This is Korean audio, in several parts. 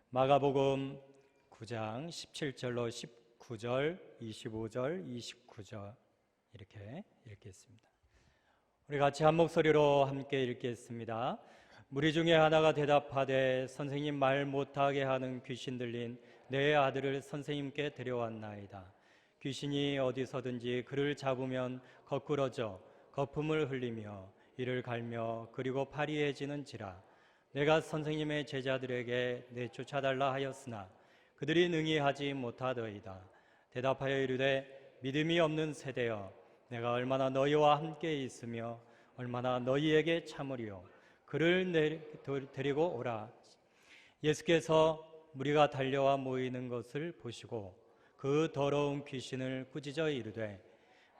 마가복음 9장 17절로 19절, 25절, 29절 이렇게 읽겠습니다. 우리 같이 한 목소리로 함께 읽겠습니다. 무리 중에 하나가 대답하되 선생님, 말 못하게 하는 귀신 들린 내 아들을 선생님께 데려왔나이다. 귀신이 어디서든지 그를 잡으면 거꾸러져 거품을 흘리며 이를 갈며 그리고 파리해지는지라. 내가 선생님의 제자들에게 내쫓아달라 하였으나 그들이 능히 하지 못하더이다. 대답하여 이르되 믿음이 없는 세대여, 내가 얼마나 너희와 함께 있으며 얼마나 너희에게 참으리요. 그를 데리고 오라. 예수께서 무리가 달려와 모이는 것을 보시고 그 더러운 귀신을 꾸짖어 이르되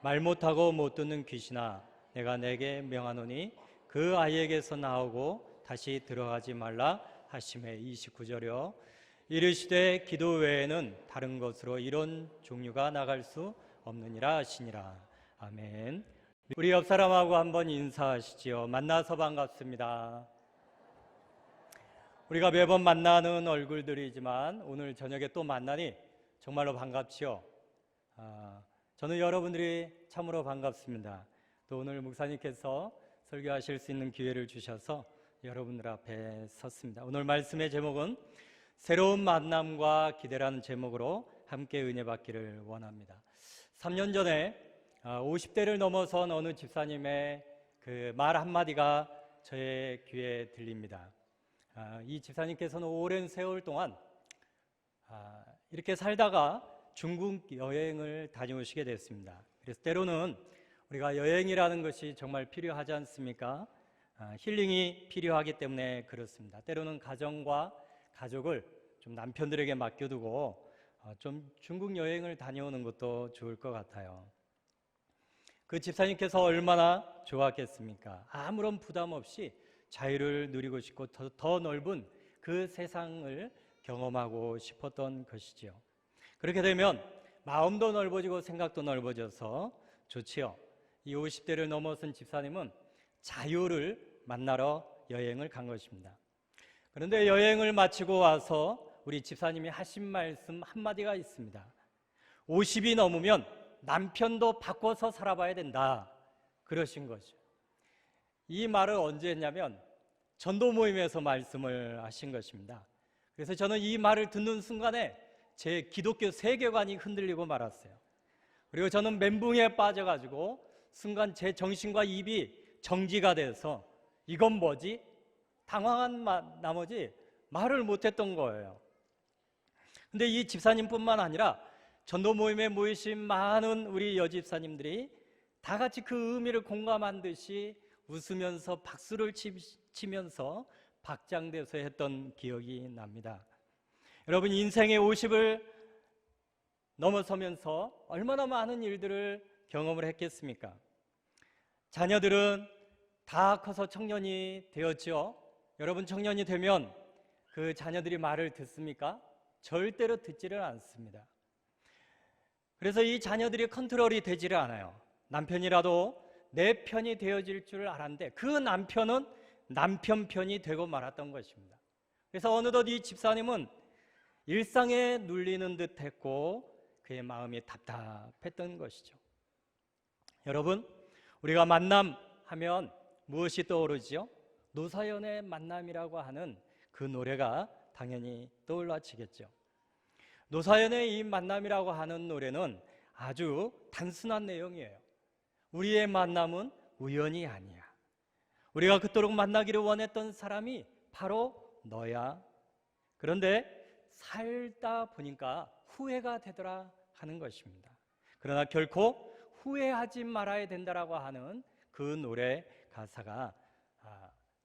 말 못하고 못 듣는 귀신아, 내가 내게 명하노니 그 아이에게서 나오고 다시 들어가지 말라 하시매. 29절이요. 이르시되 기도 외에는 다른 것으로 이런 종류가 나갈 수 없느니라 하시니라. 아멘. 우리 옆 사람하고 한번 인사하시지요. 만나서 반갑습니다. 우리가 매번 만나는 얼굴들이지만 오늘 저녁에 또 만나니 정말로 반갑지요. 저는 여러분들이 참으로 반갑습니다. 또 오늘 목사님께서 설교하실 수 있는 기회를 주셔서 여러분들 앞에 섰습니다. 오늘 말씀의 제목은 새로운 만남과 기대라는 제목으로 함께 은혜 받기를 원합니다. 3년 전에 50대를 넘어선 어느 집사님의 그 말 한마디가 저의 귀에 들립니다. 이 집사님께서는 오랜 세월 동안 이렇게 살다가 중국 여행을 다녀오시게 됐습니다. 그래서 때로는 우리가 여행이라는 것이 정말 필요하지 않습니까? 힐링이 필요하기 때문에 그렇습니다. 때로는 가정과 가족을 좀 남편들에게 맡겨두고 좀 중국 여행을 다녀오는 것도 좋을 것 같아요. 그 집사님께서 얼마나 좋았겠습니까? 아무런 부담 없이 자유를 누리고 싶고 더 넓은 그 세상을 경험하고 싶었던 것이지요. 그렇게 되면 마음도 넓어지고 생각도 넓어져서 좋지요. 이 50대를 넘어선 집사님은 자유를 만나러 여행을 간 것입니다. 그런데 여행을 마치고 와서 우리 집사님이 하신 말씀 한마디가 있습니다. 50이 넘으면 남편도 바꿔서 살아봐야 된다, 그러신 거죠. 이 말을 언제 했냐면 전도 모임에서 말씀을 하신 것입니다. 그래서 저는 이 말을 듣는 순간에 제 기독교 세계관이 흔들리고 말았어요. 그리고 저는 멘붕에 빠져가지고 순간 제 정신과 입이 정지가 돼서 이건 뭐지? 당황한 나머지 말을 못했던 거예요. 근데 이 집사님뿐만 아니라 전도 모임에 모이신 많은 우리 여집사님들이 다 같이 그 의미를 공감한 듯이 웃으면서 박수를 치면서 박장대소 했던 기억이 납니다. 여러분, 인생의 50을 넘어서면서 얼마나 많은 일들을 경험을 했겠습니까? 자녀들은 다 커서 청년이 되었죠. 여러분, 청년이 되면 그 자녀들이 말을 듣습니까? 절대로 듣지를 않습니다. 그래서 이 자녀들이 컨트롤이 되지를 않아요. 남편이라도 내 편이 되어질 줄 알았는데 그 남편은 남편 편이 되고 말았던 것입니다. 그래서 어느덧 이 집사님은 일상에 눌리는 듯 했고 그의 마음이 답답했던 것이죠. 여러분, 우리가 만남하면 무엇이 떠오르지요? 노사연의 만남이라고 하는 그 노래가 당연히 떠올라지겠죠. 노사연의 이 만남이라고 하는 노래는 아주 단순한 내용이에요. 우리의 만남은 우연이 아니야. 우리가 그토록 만나기를 원했던 사람이 바로 너야. 그런데 살다 보니까 후회가 되더라 하는 것입니다. 그러나 결코 후회하지 말아야 된다라고 하는 그 노래 가사가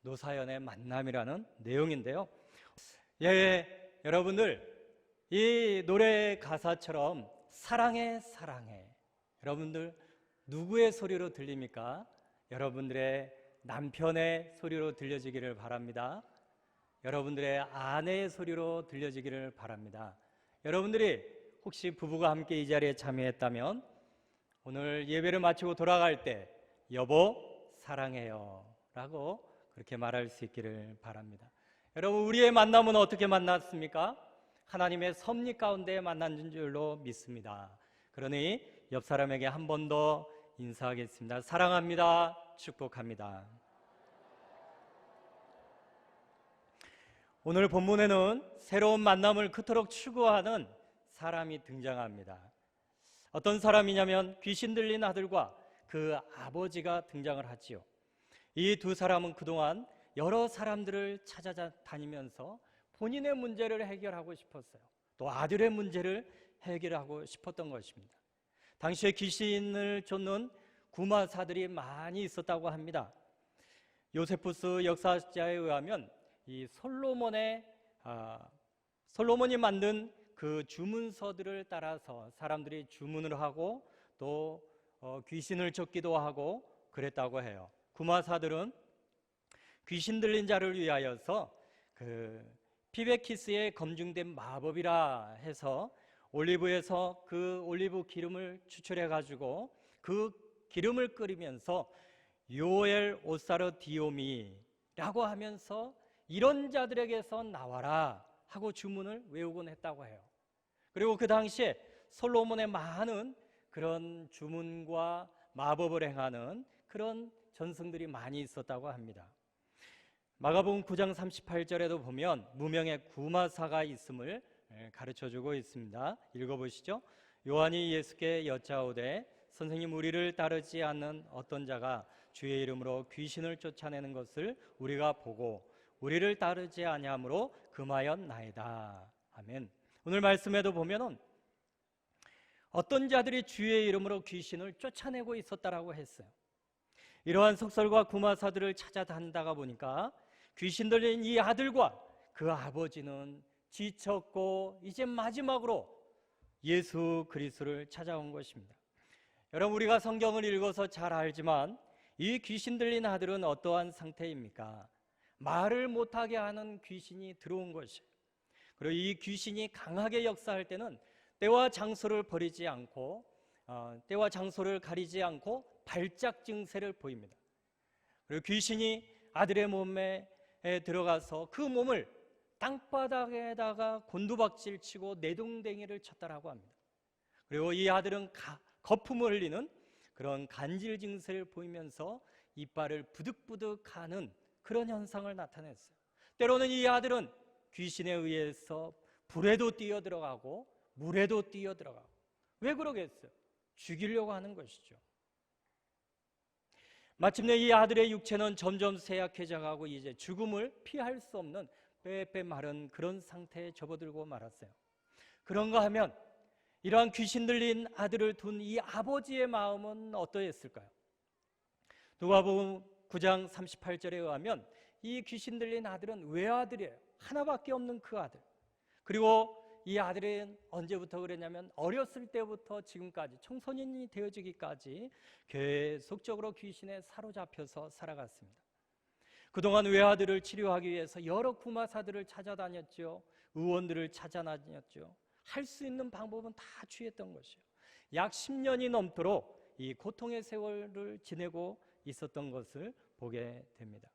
노사연의 만남이라는 내용인데요. 여러분들, 이 노래 가사처럼 사랑해 사랑해, 여러분들 누구의 소리로 들립니까? 여러분들의 남편의 소리로 들려지기를 바랍니다. 여러분들의 아내의 소리로 들려지기를 바랍니다. 여러분들이 혹시 부부가 함께 이 자리에 참여했다면 오늘 예배를 마치고 돌아갈 때 여보 사랑해요 라고 그렇게 말할 수 있기를 바랍니다. 여러분, 우리의 만남은 어떻게 만났습니까? 하나님의 섭리 가운데 만난 줄로 믿습니다. 그러니 옆 사람에게 한 번 더 인사하겠습니다. 사랑합니다. 축복합니다. 오늘 본문에는 새로운 만남을 그토록 추구하는 사람이 등장합니다. 어떤 사람이냐면 귀신 들린 아들과 그 아버지가 등장을 하지요. 이 두 사람은 그동안 여러 사람들을 찾아다니면서 본인의 문제를 해결하고 싶었어요. 또 아들의 문제를 해결하고 싶었던 것입니다. 당시에 귀신을 쫓는 구마사들이 많이 있었다고 합니다. 요세푸스 역사자에 의하면 이 솔로몬이 만든 그 주문서들을 따라서 사람들이 주문을 하고 또 귀신을 쫓기도 하고 그랬다고 해요. 구마사들은 귀신 들린 자를 위하여서 그 피베키스의 검증된 마법이라 해서 올리브에서 그 올리브 기름을 추출해 가지고 그 기름을 끓이면서 요엘 오사르 디오미라고 하면서 이런 자들에게서 나와라 하고 주문을 외우곤 했다고 해요. 그리고 그 당시에 솔로몬의 많은 그런 주문과 마법을 행하는 그런 전승들이 많이 있었다고 합니다. 마가복음 9장 38절에도 보면 무명의 구마사가 있음을 가르쳐주고 있습니다. 읽어보시죠. 요한이 예수께 여짜오되 선생님, 우리를 따르지 않는 어떤 자가 주의 이름으로 귀신을 쫓아내는 것을 우리가 보고 우리를 따르지 아니하므로 금하였나이다. 아멘. 오늘 말씀에도 보면은 어떤 자들이 주의 이름으로 귀신을 쫓아내고 있었다라고 했어요. 이러한 속설과 구마사들을 찾아다니다가 보니까 귀신 들린 이 아들과 그 아버지는 지쳤고 이제 마지막으로 예수 그리스도를 찾아온 것입니다. 여러분, 우리가 성경을 읽어서 잘 알지만 이 귀신 들린 아들은 어떠한 상태입니까? 말을 못하게 하는 귀신이 들어온 것이에요. 그리고 이 귀신이 강하게 역사할 때는 때와 장소를 버리지 않고 때와 장소를 가리지 않고 발작 증세를 보입니다. 그리고 귀신이 아들의 몸에 들어가서 그 몸을 땅바닥에다가 곤두박질 치고 내동댕이를 쳤다라고 합니다. 그리고 이 아들은 거품을 흘리는 그런 간질 증세를 보이면서 이빨을 부득부득하는 그런 현상을 나타냈어요. 때로는 이 아들은 귀신에 의해서 불에도 뛰어들어가고 물에도 뛰어들어가고. 왜 그러겠어요? 죽이려고 하는 것이죠. 마침내 이 아들의 육체는 점점 쇠약해져가고 이제 죽음을 피할 수 없는 빼빼 마른 그런 상태에 접어들고 말았어요. 그런가 하면 이러한 귀신 들린 아들을 둔 이 아버지의 마음은 어떠했을까요? 누가복음 9장 38절에 의하면 이 귀신 들린 아들은 외아들이에요. 하나밖에 없는 그 아들. 그리고 이 아들은 언제부터 그랬냐면 어렸을 때부터 지금까지 청소년이 되어지기까지 계속적으로 귀신에 사로잡혀서 살아갔습니다. 그동안 외아들을 치료하기 위해서 여러 구마사들을 찾아다녔죠. 의원들을 찾아다녔죠. 할 수 있는 방법은 다 취했던 것이에요. 약 10년이 넘도록 이 고통의 세월을 지내고 있었던 것을 보게 됩니다.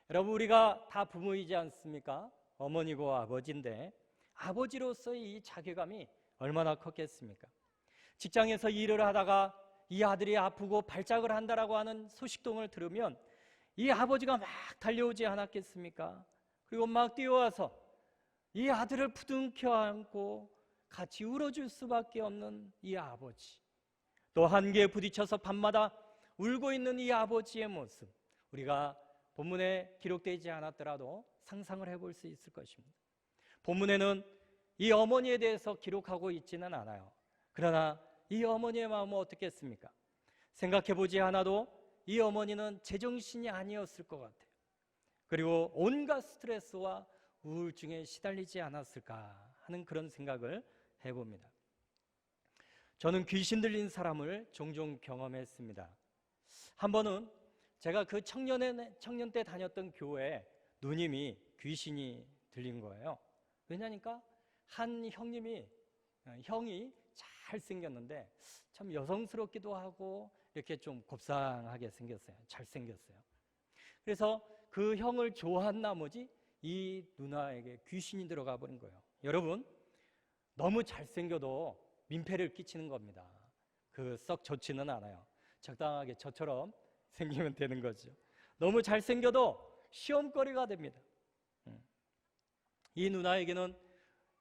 여러분, 우리가 다 부모이지 않습니까? 어머니고 아버지인데 아버지로서의 이 자괴감이 얼마나 컸겠습니까? 직장에서 일을 하다가 이 아들이 아프고 발작을 한다라고 하는 소식통을 들으면 이 아버지가 막 달려오지 않았겠습니까? 그리고 막 뛰어와서 이 아들을 부둥켜 안고 같이 울어줄 수밖에 없는 이 아버지, 또 한계에 부딪혀서 밤마다 울고 있는 이 아버지의 모습, 우리가 본문에 기록되지 않았더라도 상상을 해볼 수 있을 것입니다. 본문에는 이 어머니에 대해서 기록하고 있지는 않아요. 그러나 이 어머니의 마음은 어떻겠습니까? 생각해보지 않아도 이 어머니는 제정신이 아니었을 것 같아요. 그리고 온갖 스트레스와 우울증에 시달리지 않았을까 하는 그런 생각을 해봅니다. 저는 귀신 들린 사람을 종종 경험했습니다. 한 번은 제가 그 청년 때 다녔던 교회에 누님이 귀신이 들린 거예요. 왜냐니까 한 형이 잘생겼는데 참 여성스럽기도 하고 이렇게 좀 곱상하게 생겼어요. 잘생겼어요. 그래서 그 형을 좋아한 나머지 이 누나에게 귀신이 들어가 버린 거예요. 여러분, 너무 잘생겨도 민폐를 끼치는 겁니다. 썩 좋지는 않아요. 적당하게 저처럼 생기면 되는 거죠. 너무 잘생겨도 시험거리가 됩니다. 이 누나에게는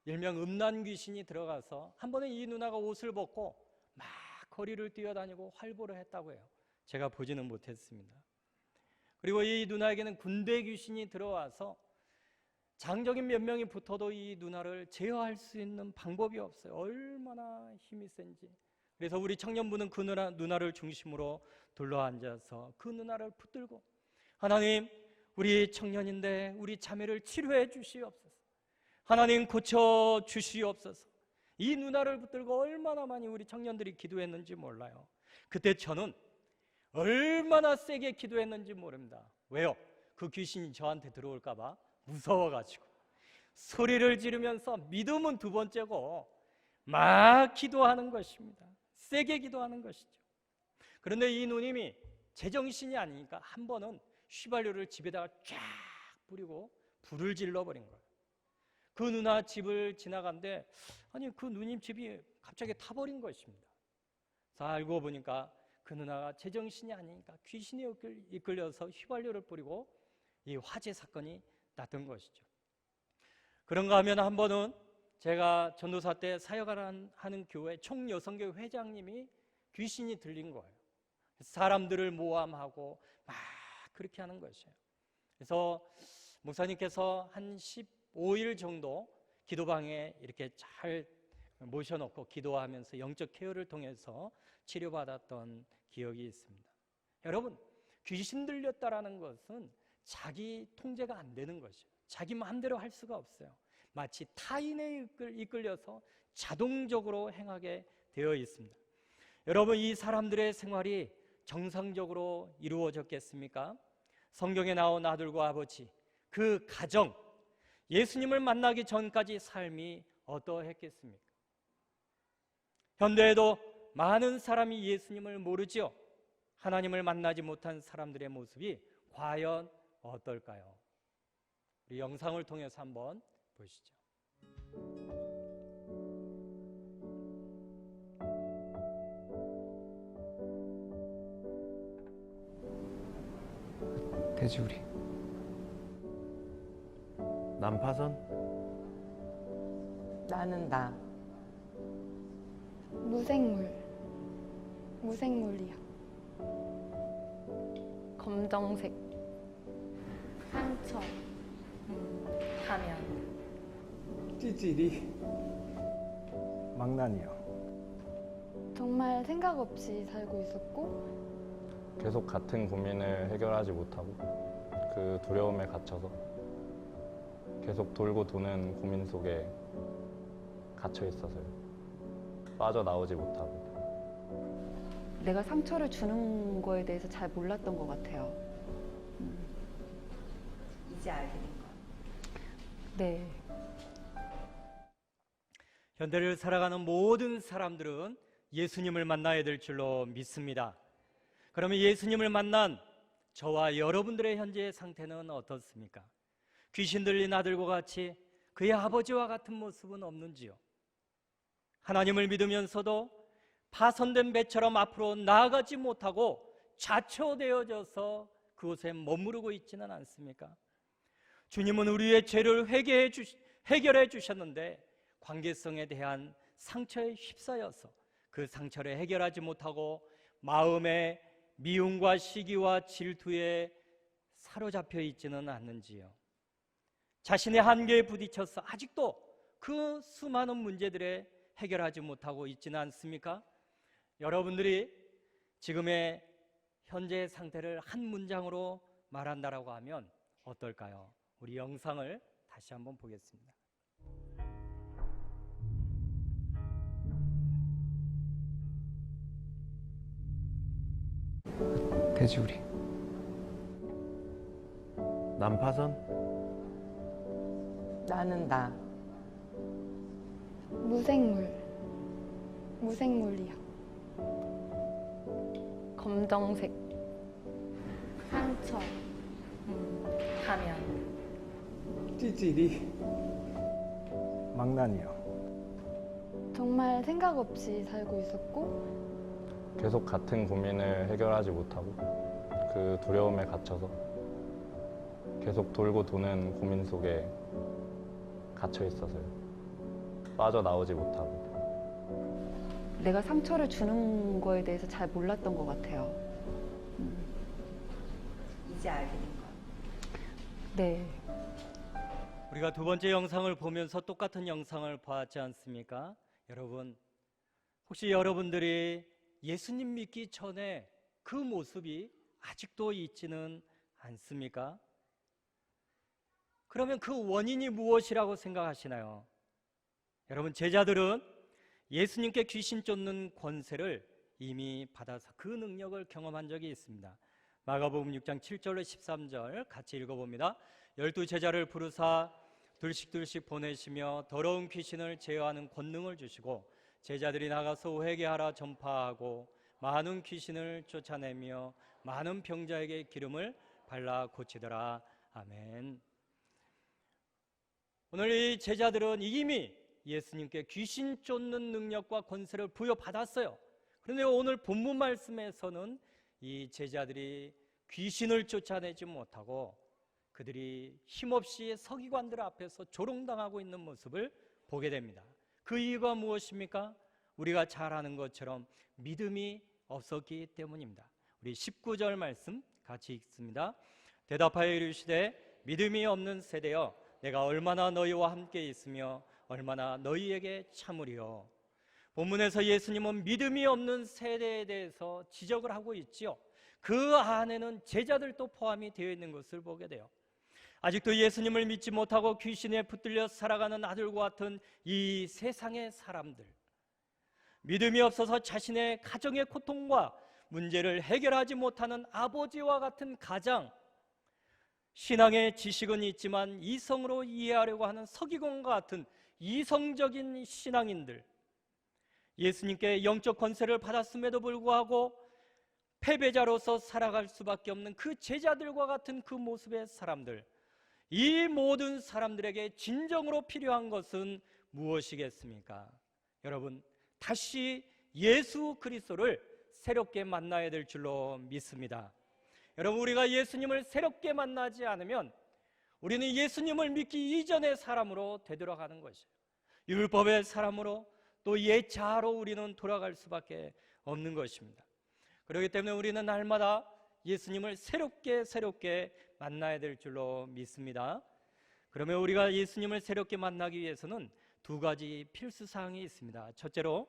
일명 음란 귀신이 들어가서 한 번에 이 누나가 옷을 벗고 막 거리를 뛰어다니고 활보를 했다고 해요. 제가 보지는 못했습니다. 그리고 이 누나에게는 군대 귀신이 들어와서 장적인 몇 명이 붙어도 이 누나를 제어할 수 있는 방법이 없어요. 얼마나 힘이 센지. 그래서 우리 청년부는 그 누나를 중심으로 둘러앉아서 그 누나를 붙들고, 하나님, 우리 청년인데 우리 자매를 치료해 주시옵소서. 하나님, 고쳐 주시옵소서. 이 누나를 붙들고 얼마나 많이 우리 청년들이 기도했는지 몰라요. 그때 저는 얼마나 세게 기도했는지 모릅니다. 왜요? 그 귀신이 저한테 들어올까 봐 무서워가지고 소리를 지르면서 믿음은 두 번째고 막 기도하는 것입니다. 세게 기도하는 것이죠. 그런데 이 누님이 제정신이 아니니까 한 번은 휘발유를 집에다가 쫙 뿌리고 불을 질러버린 거예요. 그 누나 집을 지나갔는데 아니 그 누님 집이 갑자기 타버린 것입니다. 그래서 알고 보니까 그 누나가 제정신이 아니니까 귀신에 이끌려서 휘발유를 뿌리고 이 화재 사건이 났던 것이죠. 그런가 하면 한 번은 제가 전도사 때 사역을 하는 교회 총여성교회 회장님이 귀신이 들린 거예요. 사람들을 모함하고 막 그렇게 하는 것이에요. 그래서 목사님께서 한 15일 정도 기도방에 이렇게 잘 모셔놓고 기도하면서 영적 케어를 통해서 치료받았던 기억이 있습니다. 여러분, 귀신 들렸다라는 것은 자기 통제가 안 되는 것이에요. 자기 마음대로 할 수가 없어요. 마치 타인에 이끌려서 자동적으로 행하게 되어 있습니다. 여러분, 이 사람들의 생활이 정상적으로 이루어졌겠습니까? 성경에 나온 아들과 아버지, 그 가정, 예수님을 만나기 전까지 삶이 어떠했겠습니까? 현대에도 많은 사람이 예수님을 모르지요. 하나님을 만나지 못한 사람들의 모습이 과연 어떨까요? 우리 영상을 통해서 한번 보시죠. 돼지우리. 난파선? 나는 나. 무생물이야. 검정색. 상처. 가면. 찌질이. 망나니요. 정말 생각 없이 살고 있었고, 계속 같은 고민을 해결하지 못하고 그 두려움에 갇혀서 계속 돌고 도는 고민 속에 갇혀 있어서요. 빠져나오지 못하고. 내가 상처를 주는 거에 대해서 잘 몰랐던 것 같아요. 이제 알게 된 거. 네. 현대를 살아가는 모든 사람들은 예수님을 만나야 될 줄로 믿습니다. 그러면 예수님을 만난 저와 여러분들의 현재의 상태는 어떻습니까? 귀신 들린 아들과 같이 그의 아버지와 같은 모습은 없는지요? 하나님을 믿으면서도 파손된 배처럼 앞으로 나아가지 못하고 좌초되어져서 그곳에 머무르고 있지는 않습니까? 주님은 우리의 죄를 해결해 주셨는데 관계성에 대한 상처에 휩싸여서 그 상처를 해결하지 못하고 마음의 미움과 시기와 질투에 사로잡혀 있지는 않는지요? 자신의 한계에 부딪혀서 아직도 그 수많은 문제들에 해결하지 못하고 있지는 않습니까? 여러분들이 지금의 현재의 상태를 한 문장으로 말한다라고 하면 어떨까요? 우리 영상을 다시 한번 보겠습니다. 돼지우리. 난파선? 나는 나. 무생물이야. 검정색. 상처. 가면. 찌질이. 망나니요. 정말 생각 없이 살고 있었고 계속 같은 고민을 해결하지 못하고 그 두려움에 갇혀서 계속 돌고 도는 고민 속에 갇혀 있어서요. 빠져나오지 못하고. 내가 상처를 주는 거에 대해서 잘 몰랐던 것 같아요. 이제 알게 된 거예요. 네. 우리가 두 번째 영상을 보면서 똑같은 영상을 보았지 않습니까? 여러분, 혹시 여러분들이 예수님 믿기 전에 그 모습이 아직도 있지는 않습니까? 그러면 그 원인이 무엇이라고 생각하시나요? 여러분, 제자들은 예수님께 귀신 쫓는 권세를 이미 받아서 그 능력을 경험한 적이 있습니다. 마가복음 6장 7절로 13절 같이 읽어봅니다. 12제자를 부르사 둘씩 보내시며 더러운 귀신을 제어하는 권능을 주시고 제자들이 나가서 회개하라 전파하고 많은 귀신을 쫓아내며 많은 병자에게 기름을 발라 고치더라. 아멘. 오늘 이 제자들은 이미 예수님께 귀신 쫓는 능력과 권세를 부여받았어요. 그런데 오늘 본문 말씀에서는 이 제자들이 귀신을 쫓아내지 못하고 그들이 힘없이 서기관들 앞에서 조롱당하고 있는 모습을 보게 됩니다. 그 이유가 무엇입니까? 우리가 잘 아는 것처럼 믿음이 없었기 때문입니다. 우리 19절 말씀 같이 읽습니다. 대답하여 이르시되 믿음이 없는 세대여 내가 얼마나 너희와 함께 있으며 얼마나 너희에게 참으리요. 본문에서 예수님은 믿음이 없는 세대에 대해서 지적을 하고 있지요. 그 안에는 제자들도 포함이 되어 있는 것을 보게 돼요. 아직도 예수님을 믿지 못하고 귀신에 붙들려 살아가는 아들과 같은 이 세상의 사람들, 믿음이 없어서 자신의 가정의 고통과 문제를 해결하지 못하는 아버지와 같은 가장, 신앙의 지식은 있지만 이성으로 이해하려고 하는 서기관과 같은 이성적인 신앙인들, 예수님께 영적 권세를 받았음에도 불구하고 패배자로서 살아갈 수밖에 없는 그 제자들과 같은 그 모습의 사람들, 이 모든 사람들에게 진정으로 필요한 것은 무엇이겠습니까? 여러분, 다시 예수 그리스도를 새롭게 만나야 될 줄로 믿습니다. 여러분, 우리가 예수님을 새롭게 만나지 않으면 우리는 예수님을 믿기 이전의 사람으로 되돌아가는 것이에요. 율법의 사람으로 또 옛 자아로 우리는 돌아갈 수밖에 없는 것입니다. 그렇기 때문에 우리는 날마다 예수님을 새롭게 만나야 될 줄로 믿습니다. 그러면 우리가 예수님을 새롭게 만나기 위해서는 두 가지 필수사항이 있습니다. 첫째로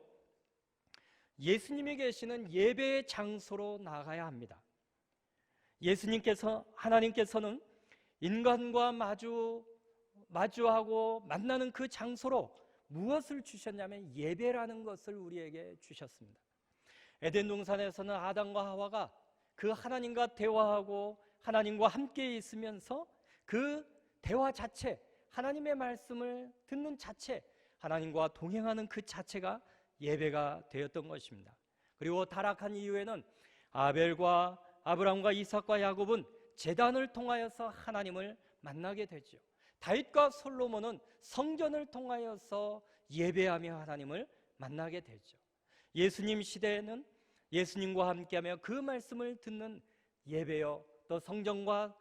예수님이 계시는 예배의 장소로 나가야 합니다. 하나님께서는 인간과 마주하고 만나는 그 장소로 무엇을 주셨냐면 예배라는 것을 우리에게 주셨습니다. 에덴 동산에서는 아담과 하와가 그 하나님과 대화하고 하나님과 함께 있으면서 그 대화 자체, 하나님의 말씀을 듣는 자체, 하나님과 동행하는 그 자체가 예배가 되었던 것입니다. 그리고 타락한 이후에는 아벨과 아브라함과 이삭과 야곱은 제단을 통하여서 하나님을 만나게 되죠. 다윗과 솔로몬은 성전을 통하여서 예배하며 하나님을 만나게 되죠. 예수님 시대에는 예수님과 함께하며 그 말씀을 듣는 예배요, 또 성전과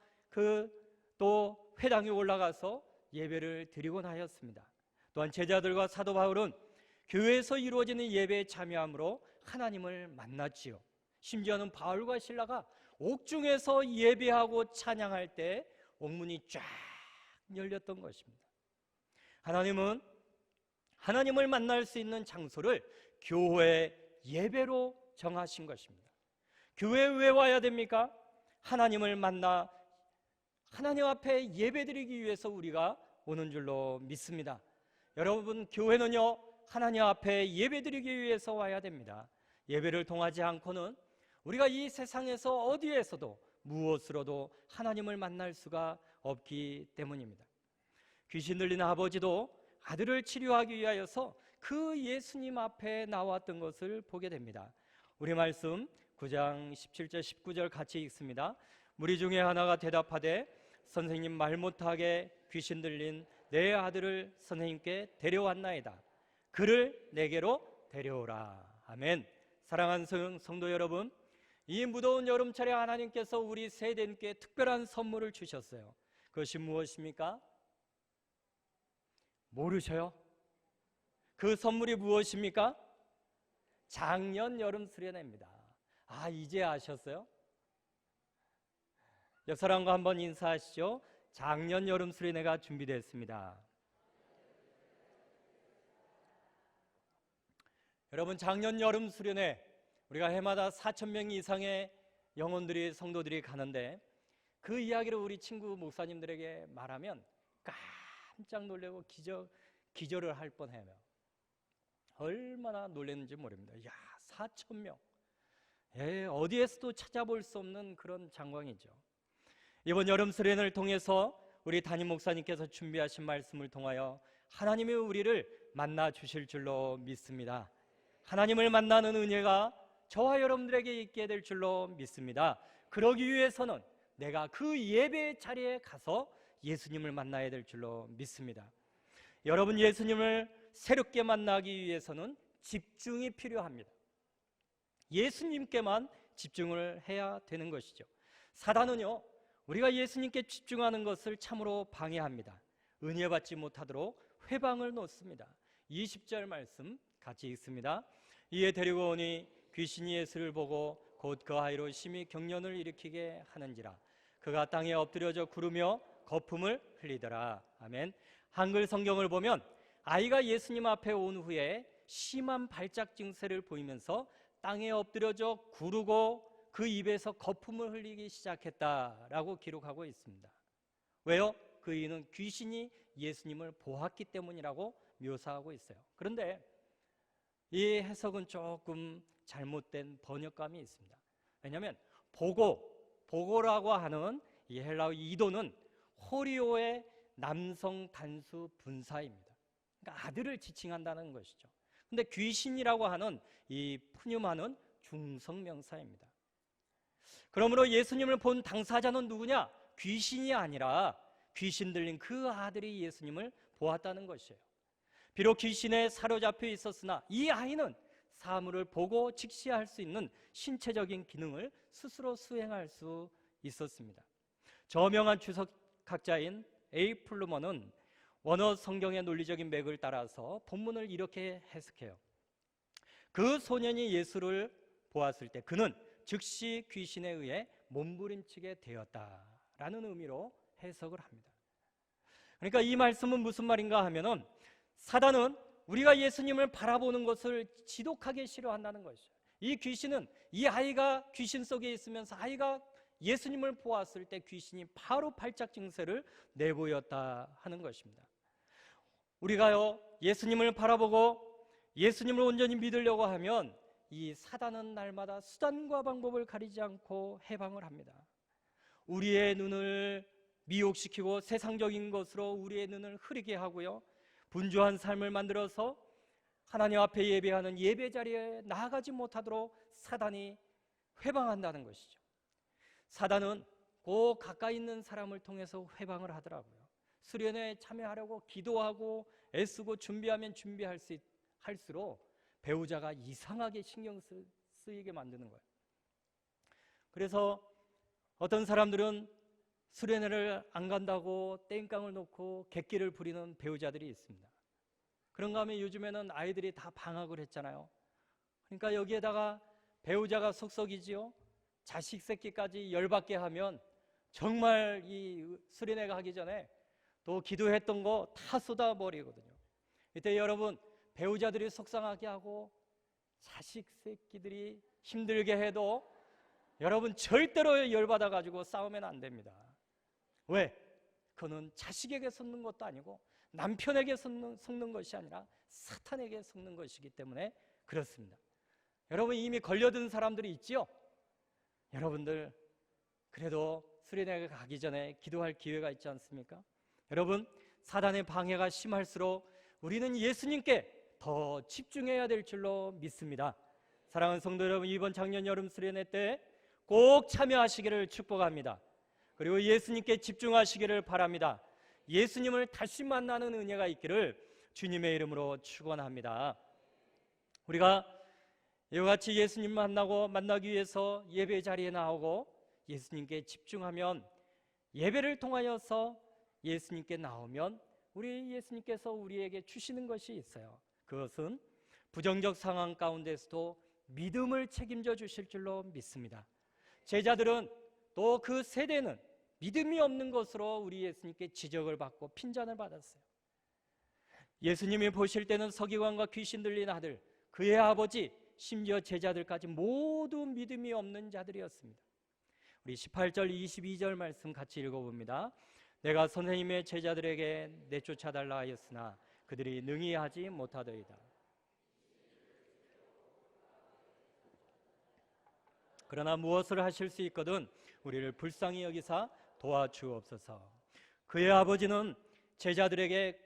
또 회당에 올라가서 예배를 드리곤 하였습니다. 또한 제자들과 사도 바울은 교회에서 이루어지는 예배에 참여함으로 하나님을 만났지요. 심지어는 바울과 실라가 옥중에서 예배하고 찬양할 때 옥문이 쫙 열렸던 것입니다. 하나님은 하나님을 만날 수 있는 장소를 교회 예배로 정하신 것입니다. 교회에 왜 와야 됩니까? 하나님을 만나 하나님 앞에 예배드리기 위해서 우리가 오는 줄로 믿습니다. 여러분, 교회는요, 하나님 앞에 예배드리기 위해서 와야 됩니다. 예배를 통하지 않고는 우리가 이 세상에서 어디에서도 무엇으로도 하나님을 만날 수가 없기 때문입니다. 귀신 들린 아버지도 아들을 치료하기 위하여서 그 예수님 앞에 나왔던 것을 보게 됩니다. 우리 말씀 9장 17절 19절 같이 읽습니다. 무리 중에 하나가 대답하되 선생님 말 못하게 귀신 들린 내 아들을 선생님께 데려왔나이다. 그를 내게로 데려오라. 아멘. 사랑하는 성도 여러분, 이 무더운 여름철에 하나님께서 우리 세대님께 특별한 선물을 주셨어요. 그것이 무엇입니까? 모르셔요? 그 선물이 무엇입니까? 작년 여름 수련회입니다. 아, 이제 아셨어요? 옆 사람과 한번 인사하시죠. 작년 여름 수련회가 준비됐습니다. 여러분, 작년 여름 수련회 우리가 해마다 4,000명 이상의 영혼들이 성도들이 가는데 그 이야기를 우리 친구 목사님들에게 말하면 깜짝 놀라고 기절을 할 뻔해요. 얼마나 놀랐는지 모릅니다. 야, 4,000명. 어디에서도 찾아볼 수 없는 그런 장광이죠. 이번 여름 수련회를 통해서 우리 담임 목사님께서 준비하신 말씀을 통하여 하나님이 우리를 만나 주실 줄로 믿습니다. 하나님을 만나는 은혜가 저와 여러분들에게 있게 될 줄로 믿습니다. 그러기 위해서는 내가 그 예배 자리에 가서 예수님을 만나야 될 줄로 믿습니다. 여러분, 예수님을 새롭게 만나기 위해서는 집중이 필요합니다. 예수님께만 집중을 해야 되는 것이죠. 사단은요, 우리가 예수님께 집중하는 것을 참으로 방해합니다. 은혜 받지 못하도록 회방을 놓습니다. 20절 말씀 같이 읽습니다. 이에 데리고 오니 귀신이 예수를 보고 곧 그 아이로 심히 경련을 일으키게 하는지라. 그가 땅에 엎드려져 구르며 거품을 흘리더라. 아멘. 한글 성경을 보면 아이가 예수님 앞에 온 후에 심한 발작 증세를 보이면서 땅에 엎드려져 구르고 그 입에서 거품을 흘리기 시작했다라고 기록하고 있습니다. 왜요? 그 이유는 귀신이 예수님을 보았기 때문이라고 묘사하고 있어요. 그런데 이 해석은 조금 잘못된 번역감이 있습니다. 왜냐하면 보고라고 하는 이 헬라어 이도는 호리오의 남성 단수 분사입니다. 그러니까 아들을 지칭한다는 것이죠. 근데 귀신이라고 하는 이 푸뉴마는 중성명사입니다. 그러므로 예수님을 본 당사자는 누구냐? 귀신이 아니라 귀신 들린 그 아들이 예수님을 보았다는 것이에요. 비록 귀신에 사로잡혀 있었으나 이 아이는 사물을 보고 직시할 수 있는 신체적인 기능을 스스로 수행할 수 있었습니다. 저명한 주석학자인 A. 플루머는 원어 성경의 논리적인 맥을 따라서 본문을 이렇게 해석해요. 그 소년이 예수를 보았을 때 그는 즉시 귀신에 의해 몸부림치게 되었다라는 의미로 해석을 합니다. 그러니까 이 말씀은 무슨 말인가 하면은 사단은 우리가 예수님을 바라보는 것을 지독하게 싫어한다는 것이죠. 이 귀신은 이 아이가 귀신 속에 있으면서 아이가 예수님을 보았을 때 귀신이 바로 발작 증세를 내보였다 하는 것입니다. 우리가요, 예수님을 바라보고 예수님을 온전히 믿으려고 하면 이 사단은 날마다 수단과 방법을 가리지 않고 해방을 합니다. 우리의 눈을 미혹시키고 세상적인 것으로 우리의 눈을 흐리게 하고요, 분주한 삶을 만들어서 하나님 앞에 예배하는 예배 자리에 나아가지 못하도록 사단이 회방한다는 것이죠. 사단은 꼭 가까이 있는 사람을 통해서 회방을 하더라고요. 수련회에 참여하려고 기도하고 애쓰고 준비하면 할수록 배우자가 이상하게 신경 쓰이게 만드는 거예요. 그래서 어떤 사람들은 수련회를 안 간다고 땡깡을 놓고 객기를 부리는 배우자들이 있습니다. 그런가 하면 요즘에는 아이들이 다 방학을 했잖아요. 그러니까 여기에다가 배우자가 속썩이지요. 자식 새끼까지 열받게 하면 정말 이 수련회 가기 전에 또 기도했던 거 다 쏟아버리거든요. 이때 여러분, 배우자들이 속상하게 하고 자식 새끼들이 힘들게 해도 여러분 절대로 열받아가지고 싸우면 안 됩니다. 왜? 그는 자식에게 섞는 것도 아니고 남편에게 섞는 것이 아니라 사탄에게 섞는 것이기 때문에 그렇습니다. 여러분, 이미 걸려든 사람들이 있지요? 여러분들 그래도 수련회 가기 전에 기도할 기회가 있지 않습니까? 여러분, 사단의 방해가 심할수록 우리는 예수님께 더 집중해야 될 줄로 믿습니다. 사랑하는 성도 여러분, 이번 작년 여름 수련회 때 꼭 참여하시기를 축복합니다. 그리고 예수님께 집중하시기를 바랍니다. 예수님을 다시 만나는 은혜가 있기를 주님의 이름으로 축원합니다. 우리가 이와 같이 예수님 만나기 위해서 예배 자리에 나오고 예수님께 집중하면, 예배를 통하여서 예수님께 나오면 우리 예수님께서 우리에게 주시는 것이 있어요. 그것은 부정적 상황 가운데서도 믿음을 책임져 주실 줄로 믿습니다. 제자들은 또 그 세대는 믿음이 없는 것으로 우리 예수님께 지적을 받고 핀잔을 받았어요. 예수님이 보실 때는 서기관과 귀신 들린 아들, 그의 아버지, 심지어 제자들까지 모두 믿음이 없는 자들이었습니다. 우리 18절 22절 말씀 같이 읽어봅니다. 내가 선생님의 제자들에게 내쫓아달라 하였으나 그들이 능히 하지 못하더이다. 그러나 무엇을 하실 수 있거든 우리를 불쌍히 여기사 도와주옵소서. 그의 아버지는 제자들에게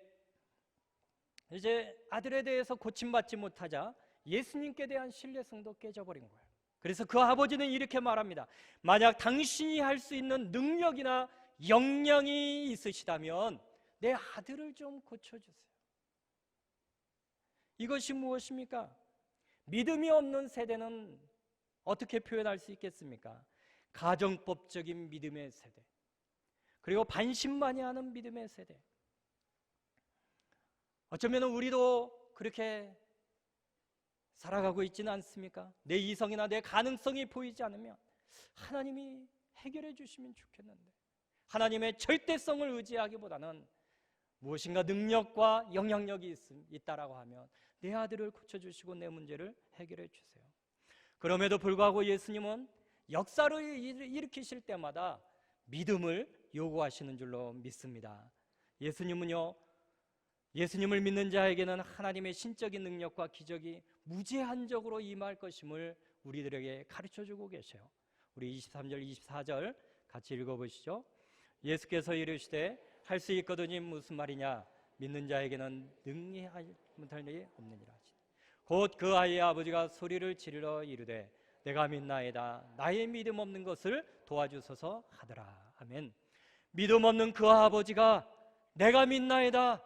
이제 아들에 대해서 고침받지 못하자 예수님께 대한 신뢰성도 깨져버린 거예요. 그래서 그 아버지는 이렇게 말합니다. 만약 당신이 할 수 있는 능력이나 역량이 있으시다면 내 아들을 좀 고쳐주세요. 이것이 무엇입니까? 믿음이 없는 세대는 어떻게 표현할 수 있겠습니까? 가정법적인 믿음의 세대, 그리고 반신반의하는 믿음의 세대. 어쩌면 우리도 그렇게 살아가고 있지는 않습니까? 내 이성이나 내 가능성이 보이지 않으면 하나님이 해결해 주시면 좋겠는데, 하나님의 절대성을 의지하기보다는 무엇인가 능력과 영향력이 있다라고 하면 내 아들을 고쳐주시고 내 문제를 해결해 주세요. 그럼에도 불구하고 예수님은 역사를 일으키실 때마다 믿음을 요구하시는 줄로 믿습니다. 예수님은요, 예수님을 믿는 자에게는 하나님의 신적인 능력과 기적이 무제한적으로 임할 것임을 우리들에게 가르쳐주고 계셔요. 우리 23절 24절 같이 읽어보시죠. 예수께서 이르시되 할 수 있거든이 무슨 말이냐, 믿는 자에게는 능히 못할 일이 없느니라. 곧 그 아이의 아버지가 소리를 지르러 이르되 내가 믿나이다, 나의 믿음 없는 것을 도와주소서 하더라. 아멘. 믿음 없는 그 아버지가 내가 믿나이다,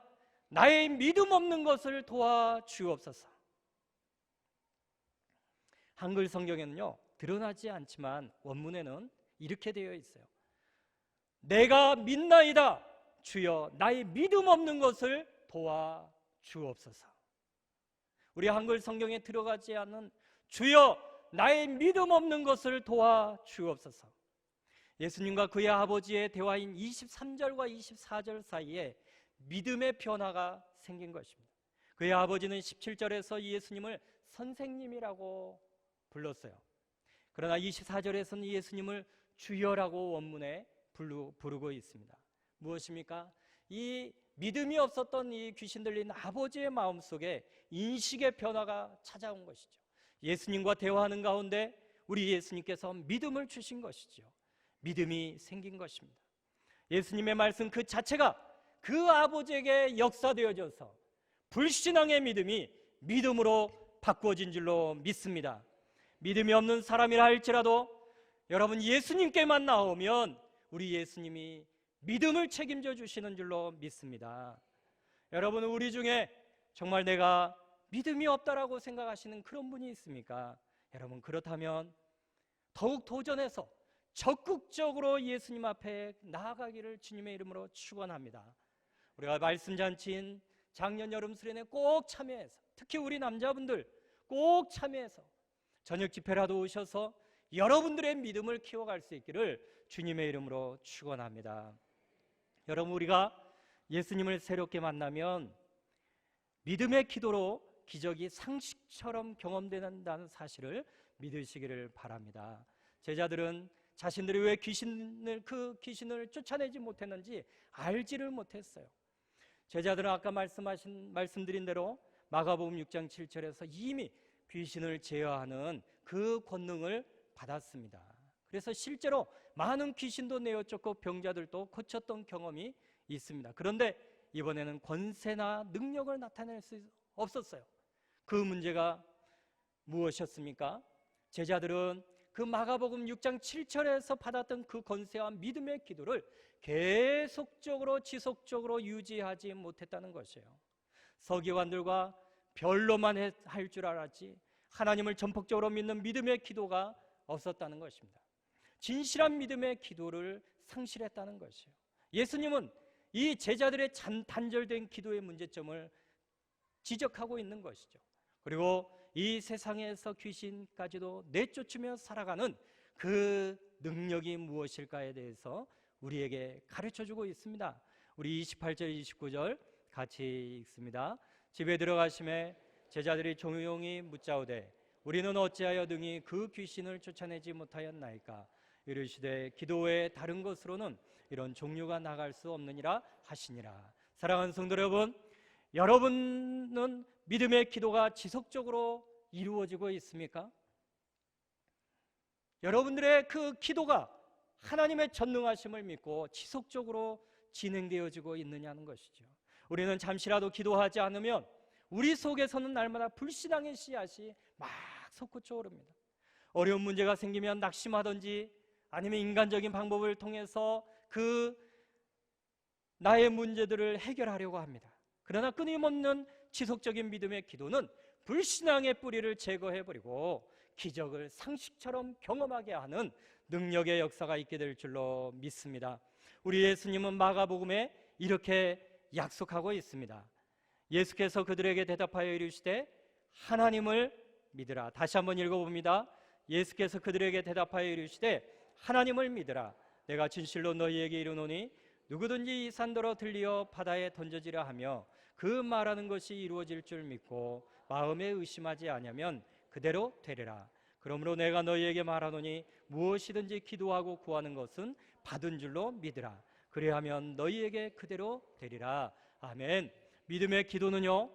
나의 믿음 없는 것을 도와주옵소서. 한글 성경에는요, 드러나지 않지만 원문에는 이렇게 되어 있어요. 내가 믿나이다, 주여 나의 믿음 없는 것을 도와주옵소서. 우리 한글 성경에 들어가지 않는 주여 나의 믿음 없는 것을 도와주옵소서. 예수님과 그의 아버지의 대화인 23절과 24절 사이에 믿음의 변화가 생긴 것입니다. 그의 아버지는 17절에서 예수님을 선생님이라고 불렀어요. 그러나 24절에서는 예수님을 주여라고 원문에 부르고 있습니다. 무엇입니까? 이 믿음이 없었던 이 귀신 들린 아버지의 마음속에 인식의 변화가 찾아온 것이죠. 예수님과 대화하는 가운데 우리 예수님께서 믿음을 주신 것이죠. 믿음이 생긴 것입니다. 예수님의 말씀 그 자체가 그 아버지에게 역사되어져서 불신앙의 믿음이 믿음으로 바꾸어진 줄로 믿습니다. 믿음이 없는 사람이라 할지라도 여러분, 예수님께만 나오면 우리 예수님이 믿음을 책임져 주시는 줄로 믿습니다. 여러분, 우리 중에 정말 내가 믿음이 없다라고 생각하시는 그런 분이 있습니까? 여러분, 그렇다면 더욱 도전해서 적극적으로 예수님 앞에 나아가기를 주님의 이름으로 축원합니다. 우리가 말씀 잔치인 작년 여름 수련회 꼭 참여해서, 특히 우리 남자분들 꼭 참여해서 저녁 집회라도 오셔서 여러분들의 믿음을 키워갈 수 있기를 주님의 이름으로 축원합니다. 여러분, 우리가 예수님을 새롭게 만나면 믿음의 기도로 기적이 상식처럼 경험된다는 사실을 믿으시기를 바랍니다. 제자들은 자신들이 왜 그 귀신을 쫓아내지 못했는지 알지를 못했어요. 제자들은 아까 말씀드린 대로 마가복음 6장 7절에서 이미 귀신을 제어하는 그 권능을 받았습니다. 그래서 실제로 많은 귀신도 내어쫓고 병자들도 고쳤던 경험이 있습니다. 그런데 이번에는 권세나 능력을 나타낼 수 없었어요. 그 문제가 무엇이었습니까? 제자들은 그 마가복음 6장 7절에서 받았던 그 건세와 믿음의 기도를 계속적으로 지속적으로 유지하지 못했다는 것이에요. 서기관들과 별로만 할 줄 알았지 하나님을 전폭적으로 믿는 믿음의 기도가 없었다는 것입니다. 진실한 믿음의 기도를 상실했다는 것이에요. 예수님은 이 제자들의 단절된 기도의 문제점을 지적하고 있는 것이죠. 그리고 이 세상에서 귀신까지도 내쫓으며 살아가는 그 능력이 무엇일까에 대해서 우리에게 가르쳐주고 있습니다. 우리 28절 29절 같이 읽습니다. 집에 들어가심에 제자들이 조용히 묻자오되 우리는 어찌하여 등이 그 귀신을 쫓아내지 못하였나이까. 이르시되 기도 외에 다른 것으로는 이런 종류가 나갈 수 없느니라 하시니라. 사랑하는 성도 여러분, 여러분은 믿음의 기도가 지속적으로 이루어지고 있습니까? 여러분들의 그 기도가 하나님의 전능하심을 믿고 지속적으로 진행되어지고 있느냐는 것이죠. 우리는 잠시라도 기도하지 않으면 우리 속에서는 날마다 불신앙의 씨앗이 막 솟구쳐 오릅니다. 어려운 문제가 생기면 낙심하든지 아니면 인간적인 방법을 통해서 그 나의 문제들을 해결하려고 합니다. 그러나 끊임없는 지속적인 믿음의 기도는 불신앙의 뿌리를 제거해버리고 기적을 상식처럼 경험하게 하는 능력의 역사가 있게 될 줄로 믿습니다. 우리 예수님은 마가복음에 이렇게 약속하고 있습니다. 예수께서 그들에게 대답하여 이르시되 하나님을 믿으라. 다시 한번 읽어봅니다. 예수께서 그들에게 대답하여 이르시되 하나님을 믿으라. 내가 진실로 너희에게 이르노니 누구든지 이 산더러 들리어 바다에 던져지라 하며 그 말하는 것이 이루어질 줄 믿고 마음에 의심하지 아니하면 그대로 되리라. 그러므로 내가 너희에게 말하노니 무엇이든지 기도하고 구하는 것은 받은 줄로 믿으라. 그리하면 너희에게 그대로 되리라. 아멘. 믿음의 기도는요,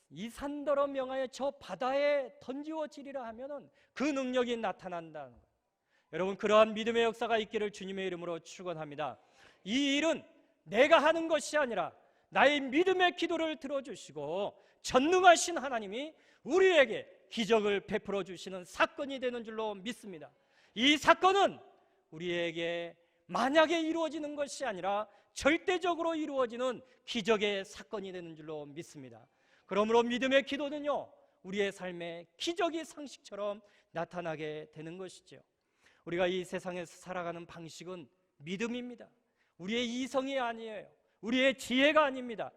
이 산더러 명하여 저 바다에 던지어지리라 하면은 그 능력이 나타난다는 거예요. 여러분, 그러한 믿음의 역사가 있기를 주님의 이름으로 축원합니다. 이 일은 내가 하는 것이 아니라 나의 믿음의 기도를 들어주시고 전능하신 하나님이 우리에게 기적을 베풀어 주시는 사건이 되는 줄로 믿습니다. 이 사건은 우리에게 만약에 이루어지는 것이 아니라 절대적으로 이루어지는 기적의 사건이 되는 줄로 믿습니다. 그러므로 믿음의 기도는요, 우리의 삶에 기적이 상식처럼 나타나게 되는 것이죠. 우리가 이 세상에서 살아가는 방식은 믿음입니다. 우리의 이성이 아니에요. 우리의 지혜가 아닙니다.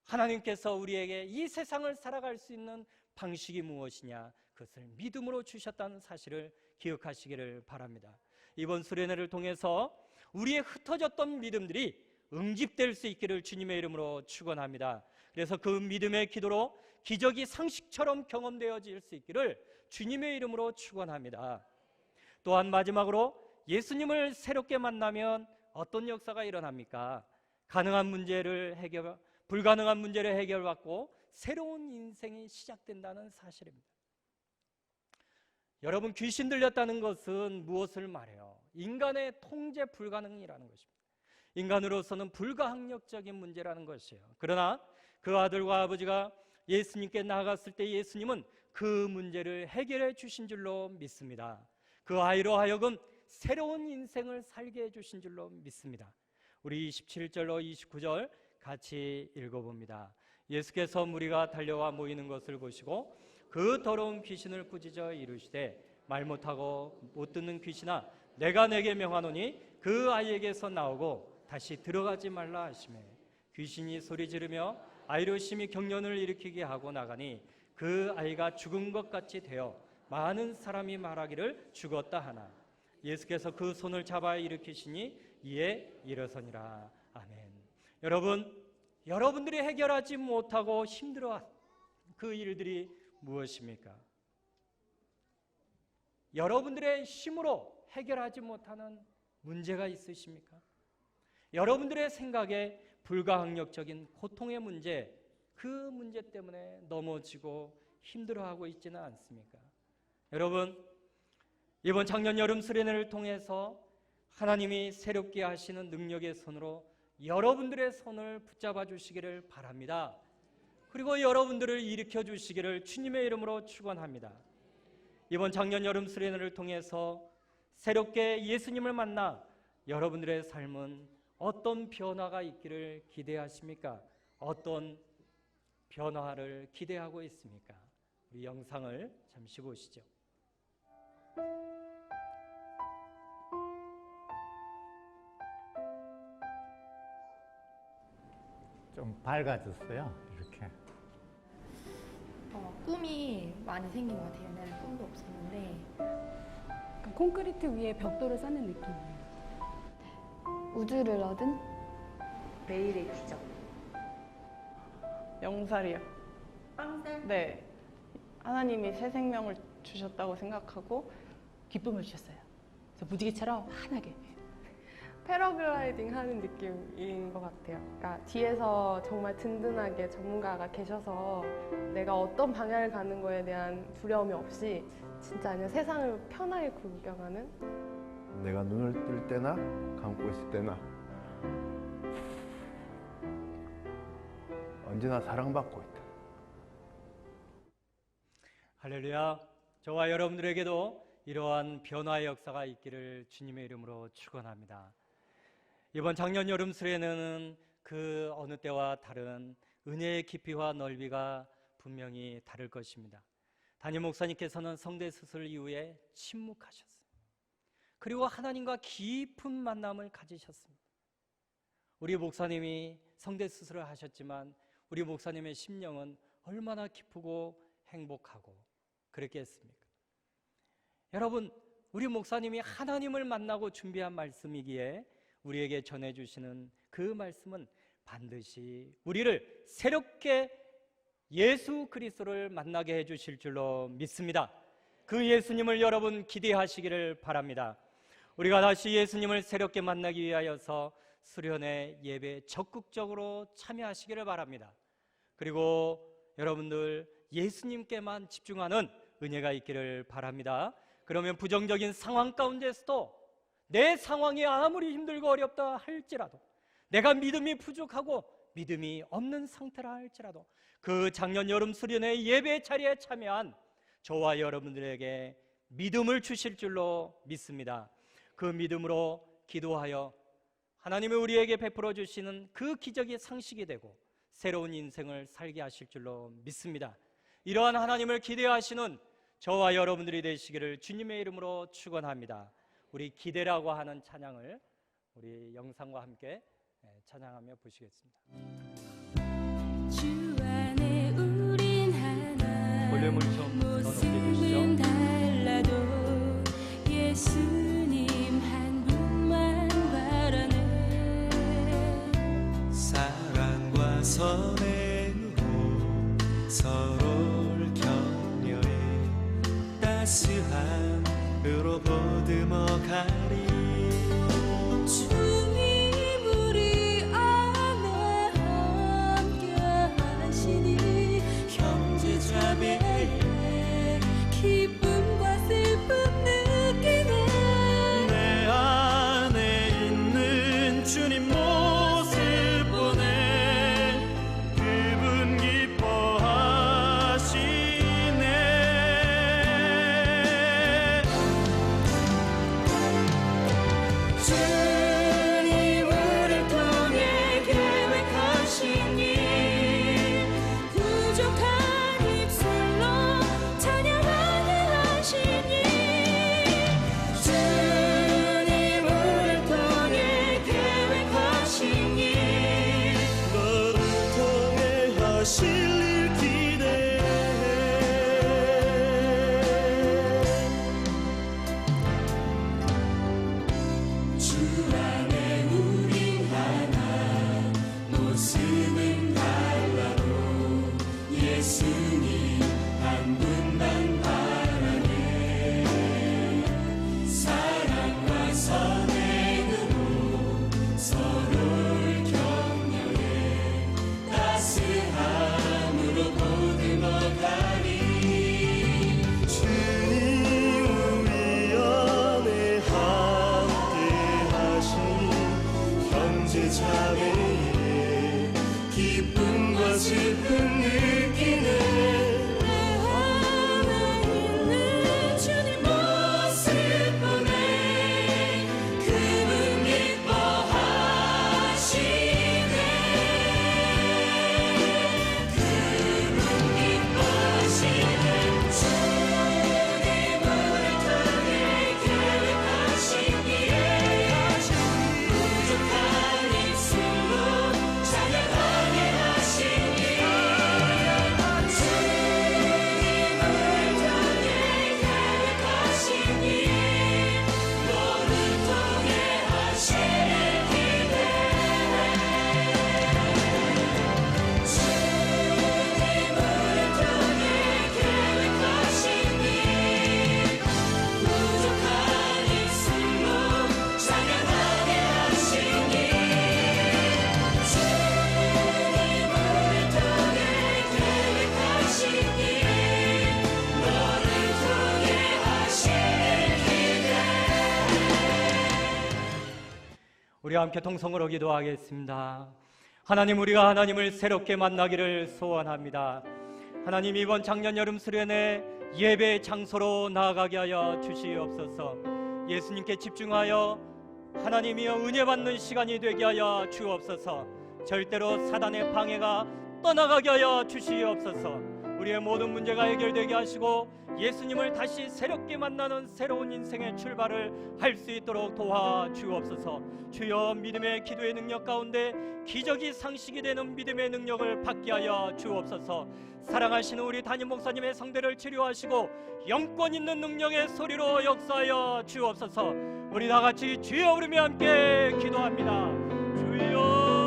하나님께서 우리에게 이 세상을 살아갈 수 있는 방식이 무엇이냐, 그것을 믿음으로 주셨다는 사실을 기억하시기를 바랍니다. 이번 수련회를 통해서 우리의 흩어졌던 믿음들이 응집될 수 있기를 주님의 이름으로 축원합니다. 그래서 그 믿음의 기도로 기적이 상식처럼 경험되어질 수 있기를 주님의 이름으로 축원합니다. 또한 마지막으로 예수님을 새롭게 만나면 어떤 역사가 일어납니까? 불가능한 문제를 해결받고 새로운 인생이 시작된다는 사실입니다. 여러분, 귀신 들렸다는 것은 무엇을 말해요? 인간의 통제 불가능이라는 것입니다. 인간으로서는 불가항력적인 문제라는 것이에요. 그러나 그 아들과 아버지가 예수님께 나아갔을 때 예수님은 그 문제를 해결해 주신 줄로 믿습니다. 그 아이로 하여금 새로운 인생을 살게 해주신 줄로 믿습니다. 우리 27절로 29절 같이 읽어봅니다. 예수께서 무리가 달려와 모이는 것을 보시고 그 더러운 귀신을 꾸짖어 이르시되 말 못하고 못 듣는 귀신아, 내가 내게 명하노니 그 아이에게서 나오고 다시 들어가지 말라 하시매, 귀신이 소리 지르며 아이로 심히 경련을 일으키게 하고 나가니 그 아이가 죽은 것 같이 되어 많은 사람이 말하기를 죽었다 하나, 예수께서 그 손을 잡아 일으키시니 이에 일어서니라. 아멘. 여러분들이 해결하지 못하고 힘들어한 그 일들이 무엇입니까? 여러분들의 힘으로 해결하지 못하는 문제가 있으십니까? 여러분들의 생각에 불가항력적인 고통의 문제, 그 문제 때문에 넘어지고 힘들어하고 있지는 않습니까? 여러분, 이번 작년 여름 수련회를 통해서 하나님이 새롭게 하시는 능력의 손으로 여러분들의 손을 붙잡아 주시기를 바랍니다. 그리고 여러분들을 일으켜 주시기를 주님의 이름으로 축원합니다. 이번 작년 여름 수련회를 통해서 새롭게 예수님을 만나 여러분들의 삶은 어떤 변화가 있기를 기대하십니까? 어떤 변화를 기대하고 있습니까? 우리 영상을 잠시 보시죠. 좀 밝아졌어요. 이렇게. 꿈이 많이 생긴 것 같아요. 옛날에 꿈도 없었는데 콘크리트 위에 벽돌을 쌓는 느낌이에요. 우주를 얻은 매일의 기적. 영살이요. 빵살. 네. 하나님이 새 생명을 주셨다고 생각하고 기쁨을 주셨어요. 그래서 무지개처럼 환하게. 패러글라이딩 하는 느낌인 것 같아요. 그러니까 뒤에서 정말 든든하게 전문가가 계셔서 내가 어떤 방향을 가는 거에 대한 두려움이 없이 진짜 그냥 세상을 편하게 구경하는. 내가 눈을 뜰 때나 감고 있을 때나 언제나 사랑받고 있다. 할렐루야. 저와 여러분들에게도 이러한 변화의 역사가 있기를 주님의 이름으로 축원합니다. 이번 작년 여름 수련회는 그 어느 때와 다른 은혜의 깊이와 넓이가 분명히 다를 것입니다. 담임 목사님께서는 성대 수술 이후에 침묵하셨습니다. 그리고 하나님과 깊은 만남을 가지셨습니다. 우리 목사님이 성대 수술을 하셨지만 우리 목사님의 심령은 얼마나 기쁘고 행복하고 그랬겠습니까? 여러분, 우리 목사님이 하나님을 만나고 준비한 말씀이기에 우리에게 전해주시는 그 말씀은 반드시 우리를 새롭게 예수 그리스도를 만나게 해주실 줄로 믿습니다. 그 예수님을 여러분 기대하시기를 바랍니다. 우리가 다시 예수님을 새롭게 만나기 위하여서 수련회 예배에 적극적으로 참여하시기를 바랍니다. 그리고 여러분들 예수님께만 집중하는 은혜가 있기를 바랍니다. 그러면 부정적인 상황 가운데서도 내 상황이 아무리 힘들고 어렵다 할지라도, 내가 믿음이 부족하고 믿음이 없는 상태라 할지라도 그 작년 여름 수련회 예배 자리에 참여한 저와 여러분들에게 믿음을 주실 줄로 믿습니다. 그 믿음으로 기도하여 하나님이 우리에게 베풀어 주시는 그 기적이 상식이 되고 새로운 인생을 살게 하실 줄로 믿습니다. 이러한 하나님을 기대하시는 저와 여러분들이 되시기를 주님의 이름으로 축원합니다. 우리 기대라고 하는 찬양을 우리 영상과 함께 찬양하며 보시겠습니다. 주 안에 우린 하나, 볼륨을 좀 더 높여주시죠. 모습은 달라도 예수님 한 분만 바라네. 사랑과 선행으로 서로를 격려해 따스함으로 보듬어 가리. 주님 우리 안에 함께 하시니 형제자매의 기쁨과 슬픔 느끼네. 내 안에 있는 주님 모습 보내 그분 기뻐하시네. 주님 우리를 통해 계획하신 일 부족한 입술로 찬양하게 하신 일. 주님 우리를 통해 계획하신 일 너를 통해 하실 일 기대해. 주 안에 우린 하나, 모습은 달라도 예수님 한 분만 바라네. 사랑과 선행으로 서로를 격려해 따스함으로 보듬어 가리. 주님 우리 안에 함께 하시니 형제자매의 기쁨과 슬픔 느끼네. 우리 함께 통성으로 기도하겠습니다. 하나님, 우리가 하나님을 새롭게 만나기를 소원합니다. 하나님, 이번 작년 여름 수련회 예배 장소로 나아가게 하여 주시옵소서. 예수님께 집중하여 하나님이여 은혜 받는 시간이 되게 하여 주옵소서. 절대로 사단의 방해가 떠나가게 하여 주시옵소서. 우리의 모든 문제가 해결되게 하시고 예수님을 다시 새롭게 만나는 새로운 인생의 출발을 할 수 있도록 도와주옵소서. 주여, 믿음의 기도의 능력 가운데 기적이 상식이 되는 믿음의 능력을 받게 하여 주옵소서. 사랑하시는 우리 담임 목사님의 성대를 치료하시고 영권 있는 능력의 소리로 역사하여 주옵소서. 우리 다 같이 주여 부르며 함께 기도합니다. 주여,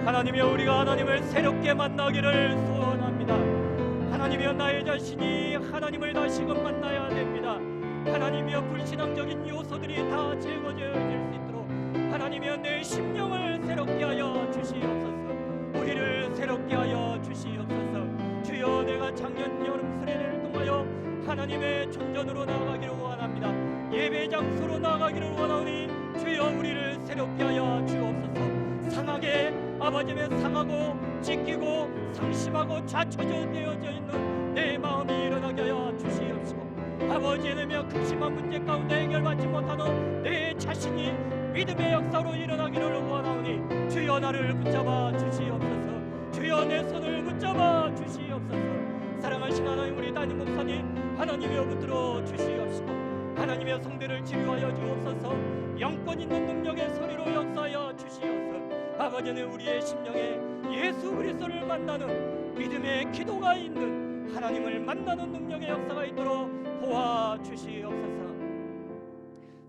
하나님이여, 우리가 하나님을 새롭게 만나기를 소원합니다. 하나님이여, 나의 자신이 하나님을 다시금 만나야 됩니다. 하나님이여, 불신앙적인 요소들이 다 제거되어질 수 있도록 하나님이여, 내 심령을 새롭게 하여 주시옵소서. 우리를 새롭게 하여 주시옵소서. 주여, 내가 작년 여름 수련회를 통하여 하나님의 존전으로 나아가기를 원합니다. 예배 장소로 나아가기를 원하오니 주여, 우리를 새롭게 하여 주옵소서. 상하게 아버지의 상하고 찢기고 상심하고 좌초되어져 있는 내 마음이 일어나게 하여 주시옵시고, 아버지의 내며 극심한 문제 가운데 해결받지 못하는 내 자신이 믿음의 역사로 일어나기를 원하오니 주여, 나를 붙잡아 주시옵소서. 주여, 내 손을 붙잡아 주시옵소서. 사랑하신 하나님, 우리 담임 목사님 하나님이여 붙들어 주시옵시고, 하나님의 성대를 치료하여 주옵소서. 영권 있는 능력의 소리로 역사하여 주시옵소서. 아버지는 우리의 심령에 예수 그리스도를 만나는 믿음의 기도가 있는 하나님을 만나는 능력의 역사가 있도록 도와주시옵소서.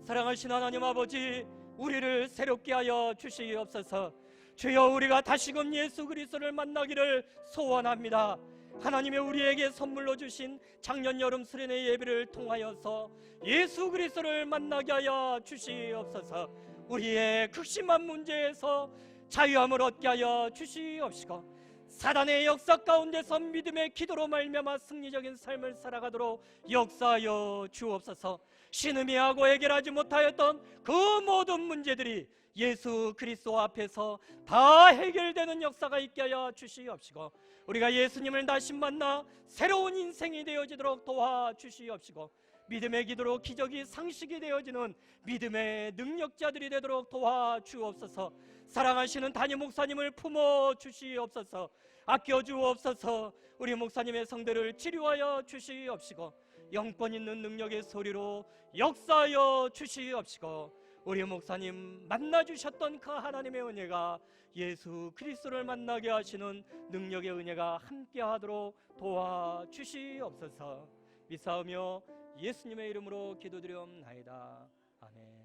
사랑하신 하나님 아버지, 우리를 새롭게 하여 주시옵소서. 주여, 우리가 다시금 예수 그리스도를 만나기를 소원합니다. 하나님의 우리에게 선물로 주신 작년 여름 수련회 예배를 통하여서 예수 그리스도를 만나게 하여 주시옵소서. 우리의 극심한 문제에서 자유함을 얻게 하여 주시옵시고, 사단의 역사 가운데서 믿음의 기도로 말미암아 승리적인 삶을 살아가도록 역사하여 주옵소서. 신음해하고 해결하지 못하였던 그 모든 문제들이 예수 그리스도 앞에서 다 해결되는 역사가 있게 하여 주시옵시고, 우리가 예수님을 다시 만나 새로운 인생이 되어지도록 도와주시옵시고, 믿음의 기도로 기적이 상식이 되어지는 믿음의 능력자들이 되도록 도와주옵소서. 사랑하시는 담임 목사님을 품어 주시옵소서. 아껴 주옵소서. 우리 목사님의 성대를 치료하여 주시옵시고, 영권 있는 능력의 소리로 역사하여 주시옵시고, 우리 목사님 만나주셨던 그 하나님의 은혜가 예수 그리스도를 만나게 하시는 능력의 은혜가 함께하도록 도와주시옵소서. 믿사오며 예수님의 이름으로 기도드리옵나이다. 아멘.